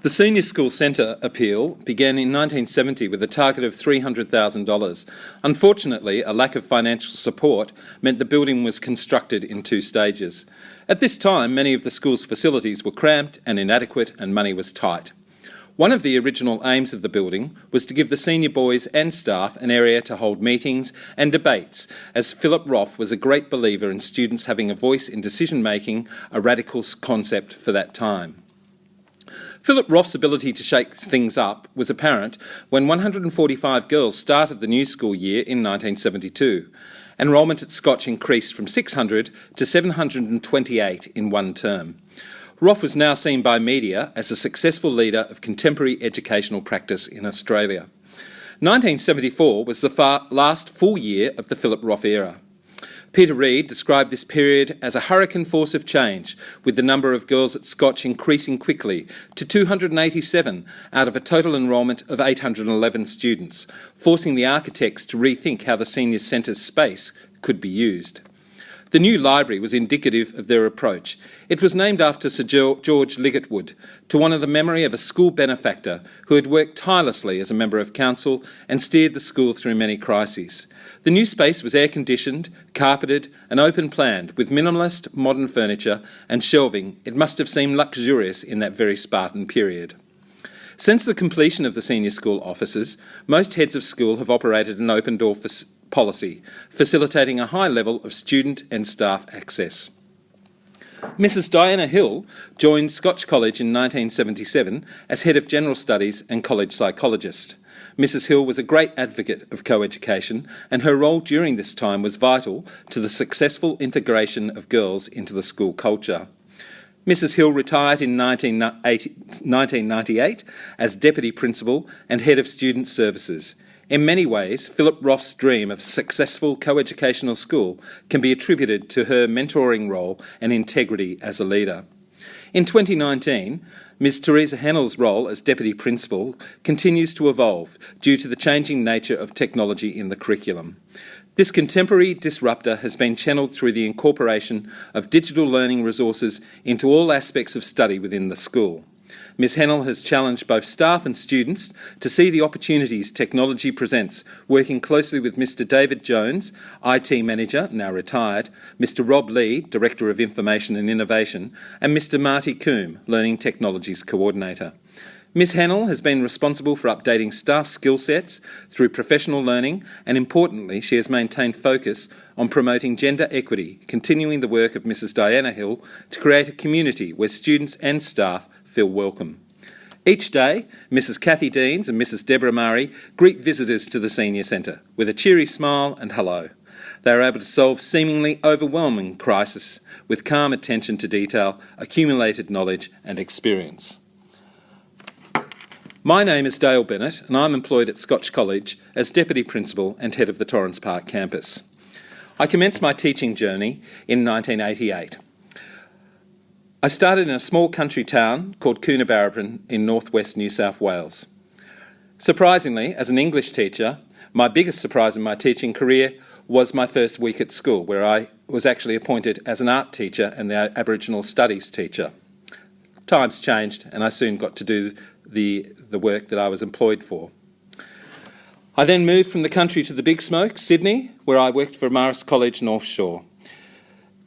The Senior School Centre appeal began in 1970 with a target of $300,000. Unfortunately, a lack of financial support meant the building was constructed in 2 stages. At this time, many of the school's facilities were cramped and inadequate, and money was tight. One of the original aims of the building was to give the senior boys and staff an area to hold meetings and debates, as Philip Roth was a great believer in students having a voice in decision-making, a radical concept for that time. Philip Roth's ability to shake things up was apparent when 145 girls started the new school year in 1972. Enrolment at Scotch increased from 600 to 728 in one term. Roth was now seen by media as a successful leader of contemporary educational practice in Australia. 1974 was the last full year of the Philip Roth era. Peter Reid described this period as a hurricane force of change, with the number of girls at Scotch increasing quickly to 287 out of a total enrolment of 811 students, forcing the architects to rethink how the senior centre's space could be used. The new library was indicative of their approach. It was named after Sir George Ligertwood, to honour the memory of a school benefactor who had worked tirelessly as a member of council and steered the school through many crises. The new space was air-conditioned, carpeted and open-planned, with minimalist modern furniture and shelving. It must have seemed luxurious in that very Spartan period. Since the completion of the senior school offices, most heads of school have operated an open-door policy, facilitating a high level of student and staff access. Mrs. Diana Hill joined Scotch College in 1977 as Head of General Studies and College Psychologist. Mrs. Hill was a great advocate of co-education, and her role during this time was vital to the successful integration of girls into the school culture. Mrs. Hill retired in 1998 as Deputy Principal and Head of Student Services. In many ways, Philip Roth's dream of a successful co-educational school can be attributed to her mentoring role and integrity as a leader. In 2019, Ms. Teresa Hennell's role as Deputy Principal continues to evolve due to the changing nature of technology in the curriculum. This contemporary disruptor has been channelled through the incorporation of digital learning resources into all aspects of study within the school. Ms. Hennell has challenged both staff and students to see the opportunities technology presents, working closely with Mr. David Jones, IT Manager, now retired, Mr. Rob Lee, Director of Information and Innovation, and Mr. Marty Coombe, Learning Technologies Coordinator. Ms. Hennell has been responsible for updating staff skill sets through professional learning, and importantly, she has maintained focus on promoting gender equity, continuing the work of Mrs. Diana Hill to create a community where students and staff feel welcome. Each day, Mrs. Kathy Deans and Mrs. Deborah Murray greet visitors to the Senior Centre with a cheery smile and hello. They are able to solve seemingly overwhelming crises with calm attention to detail, accumulated knowledge and experience. My name is Dale Bennett, and I'm employed at Scotch College as Deputy Principal and Head of the Torrens Park campus. I commenced my teaching journey in 1988. I started in a small country town called Coonabarabran in northwest New South Wales. Surprisingly, as an English teacher, my biggest surprise in my teaching career was my first week at school, where I was actually appointed as an art teacher and the Aboriginal Studies teacher. Times changed, and I soon got to do the work that I was employed for. I then moved from the country to the big smoke, Sydney, where I worked for Marist College North Shore.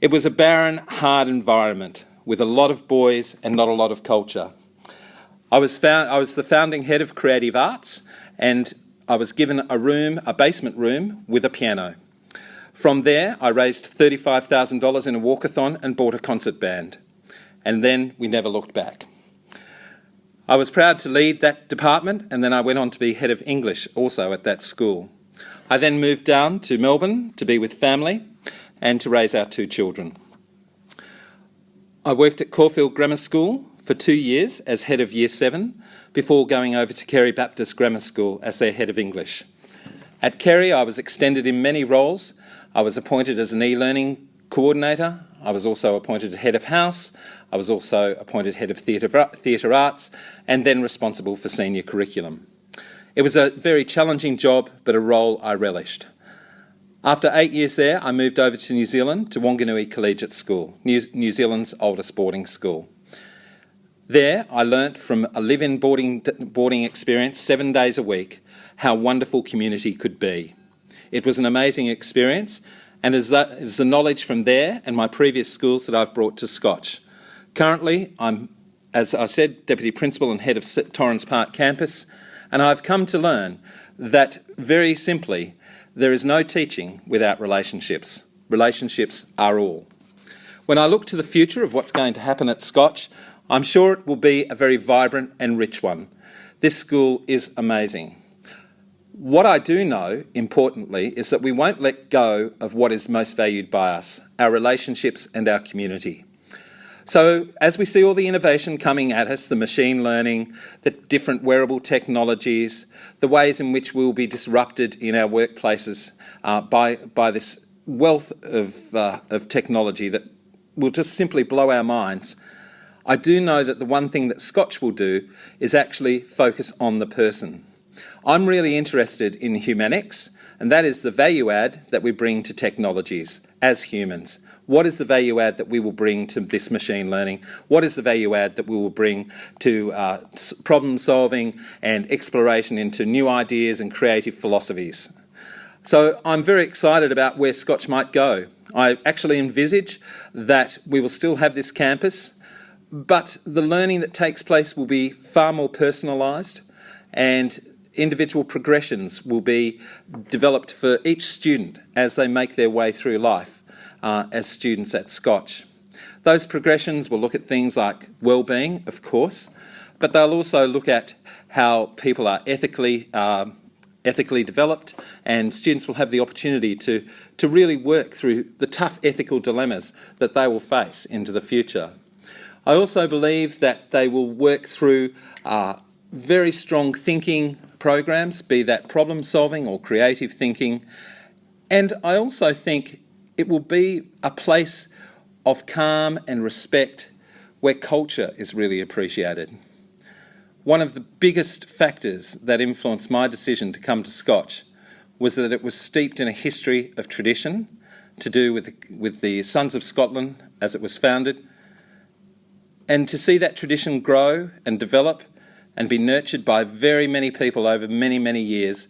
It was a barren, hard environment with a lot of boys and not a lot of culture. I was the founding head of creative arts, and I was given a basement room with a piano. From there, I raised $35,000 in a walkathon and bought a concert band. And then we never looked back. I was proud to lead that department, and then I went on to be head of English also at that school. I then moved down to Melbourne to be with family and to raise our 2 children. I worked at Caulfield Grammar School for 2 years as head of Year 7 before going over to Kerry Baptist Grammar School as their head of English. At Kerry, I was extended in many roles. I was appointed as an e-learning coordinator. I was also appointed head of house. I was also appointed head of theatre arts, and then responsible for senior curriculum. It was a very challenging job, but a role I relished. After 8 years there, I moved over to New Zealand to Wanganui Collegiate School, New Zealand's oldest boarding school. There, I learnt from a live-in boarding experience 7 days a week how wonderful community could be. It was an amazing experience, and it's the knowledge from there and my previous schools that I've brought to Scotch. Currently, I'm, as I said, Deputy Principal and Head of Torrens Park Campus, and I've come to learn that, very simply, there is no teaching without relationships. Relationships are all. When I look to the future of what's going to happen at Scotch, I'm sure it will be a very vibrant and rich one. This school is amazing. What I do know, importantly, is that we won't let go of what is most valued by us, our relationships and our community. So as we see all the innovation coming at us, the machine learning, the different wearable technologies, the ways in which we will be disrupted in our workplaces by this wealth of technology that will just simply blow our minds, I do know that the one thing that Scotch will do is actually focus on the person. I'm really interested in humanics, and that is the value add that we bring to technologies as humans. What is the value add that we will bring to this machine learning? What is the value add that we will bring to problem solving and exploration into new ideas and creative philosophies? So I'm very excited about where Scotch might go. I actually envisage that we will still have this campus, but the learning that takes place will be far more personalised, and individual progressions will be developed for each student as they make their way through life as students at Scotch. Those progressions will look at things like well-being, of course, but they'll also look at how people are ethically developed, and students will have the opportunity to really work through the tough ethical dilemmas that they will face into the future. I also believe that they will work through very strong thinking programs, be that problem solving or creative thinking, and I also think it will be a place of calm and respect where culture is really appreciated. One of the biggest factors that influenced my decision to come to Scotch was that it was steeped in a history of tradition to do with the Sons of Scotland as it was founded, and to see that tradition grow and develop and be nurtured by very many people over many, many years.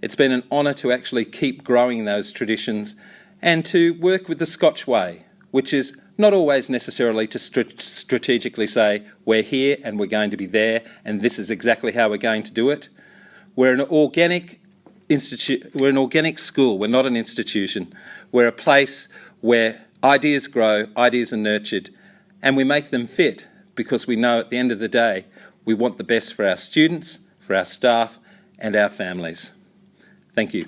It's been an honour to actually keep growing those traditions and to work with the Scotch way, which is not always necessarily to strategically say, we're here and we're going to be there and this is exactly how we're going to do it. We're an organic school, we're not an institution. We're a place where ideas grow, ideas are nurtured, and we make them fit because we know at the end of the day we want the best for our students, for our staff and our families. Thank you.